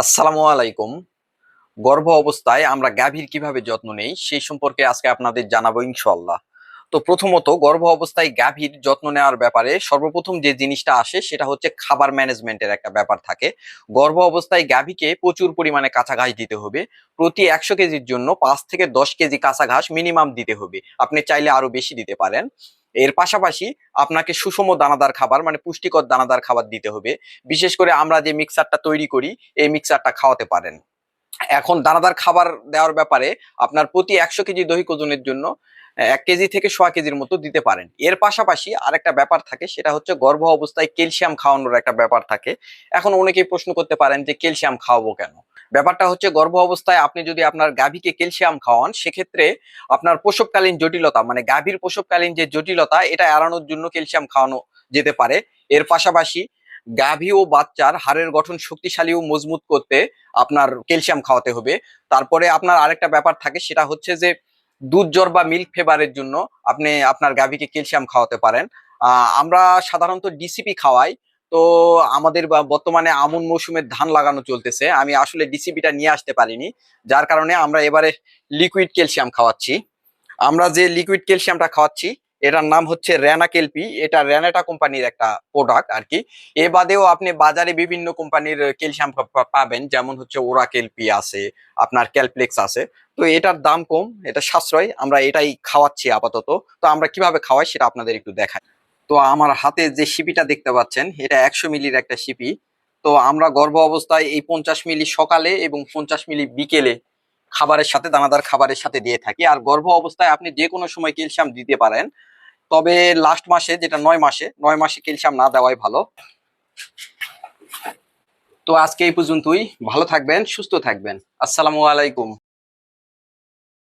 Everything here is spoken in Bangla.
আসসালামু আলাইকুম। গর্ভ অবস্থায় আমরা গাভীর কিভাবে যত্ন নেই সেই সম্পর্কে আজকে আপনাদের জানাবো ইনশাআল্লাহ। তো প্রথমত গর্ভ অবস্থায় গাভীর যত্ন নেওয়ার ব্যাপারে সর্বপ্রথম যে জিনিসটা আসে সেটা হচ্ছে খাবার ম্যানেজমেন্টের একটা ব্যাপার থাকে। গর্ভ অবস্থায় গাভীকে প্রচুর পরিমাণে কাঁচা ঘাস দিতে হবে। প্রতি ১০০ কেজির জন্য ৫ থেকে ১০ কেজি কাঁচা ঘাস মিনিমাম দিতে হবে। আপনি চাইলে আরো বেশি দিতে পারেন। এর পাশাপাশি আপনাকে সুষম দানাদার খাবার মানে পুষ্টিকর দানাদার খাবার দিতে হবে। বিশেষ করে আমরা যে মিক্সারটা তৈরি করি এই মিক্সারটা খাওয়াতে পারেন। এখন দানাদার খাবার দেওয়ার ব্যাপারে আপনার প্রতি ১০০ কেজি দৈহিক ওজনের জন্য ১ কেজি থেকে সোয়া কেজির মতো দিতে পারেন। এর পাশাপাশি আরেকটা ব্যাপার থাকে, সেটা হচ্ছে গর্ভ অবস্থায় ক্যালসিয়াম খাওয়ানোর একটা ব্যাপার থাকে। এখন অনেকেই প্রশ্ন করতে পারেন যে ক্যালসিয়াম খাওয়াবো কেন? ব্যাপারটা হচ্ছে গর্ভ অবস্থায় আপনি যদি আপনার গাভীকে ক্যালসিয়াম খাওয়ান সেক্ষেত্রে আপনার প্রসবকালীন জটিলতা মানে গাভীর প্রসবকালীন যে জটিলতা এটা এড়ানোর জন্য ক্যালসিয়াম খাওয়ানো যেতে পারে। এর পাশাপাশি গাভী ও বাচ্চার হাড়ের গঠন শক্তিশালী ও মজবুত করতে আপনার ক্যালসিয়াম খাওয়াতে হবে। তারপরে আপনার আরেকটা ব্যাপার থাকে, সেটা হচ্ছে যে দুধ জ্বর বা মিল্ক ফেভারের জন্য আপনি আপনার গাভীকে ক্যালসিয়াম খাওয়াতে পারেন। আমরা সাধারণত ডিসিপি খাওয়াই। তো আমাদের বর্তমানে আমন মৌসুমের ধান লাগানো চলতেছে, আমি আসলে ডিসিপিটা নিয়ে আসতে পারিনি, যার কারণে আমরা এবারে লিকুইড ক্যালসিয়াম খাওয়াচ্ছি। আমরা যে লিকুইড ক্যালসিয়ামটা খাওয়াচ্ছি এটার নাম হচ্ছে র্যানা কেলপি। এটা র্যানাটা কোম্পানির একটা প্রোডাক্ট আর কি। এ বাদেও আপনি বাজারে বিভিন্ন কোম্পানির ক্যালসিয়াম পাবেন, যেমন হচ্ছে ওরা কেলপি আছে, আপনার ক্যালপ্লেক্স আছে। তো এটার দাম কম, এটা সাশ্রয়, আমরা এটাই খাওয়াচ্ছি আপাতত। তো আমরা কিভাবে খাওয়াই সেটা আপনাদের একটু দেখাই। তো আমার হাতে যে শিপিটা দেখতে পাচ্ছেন এটা ১০০ মিলির একটা শিপি। তো আমরা গর্ভ অবস্থায় এই ৫০ মিলি সকালে এবং ৫০ মিলি বিকেলে খাবারের সাথে দানাদার খাবারের সাথে দিয়ে থাকি। আর গর্ভ অবস্থায় আপনি যে কোনো সময় ক্যালসিয়াম দিতে পারেন, তবে লাস্ট মাসে যেটা ৯ মাসে ক্যালসিয়াম না দেওয়াই ভালো। তো আজকে এই পর্যন্তই। ভালো থাকবেন, সুস্থ থাকবেন। আসসালামু আলাইকুম।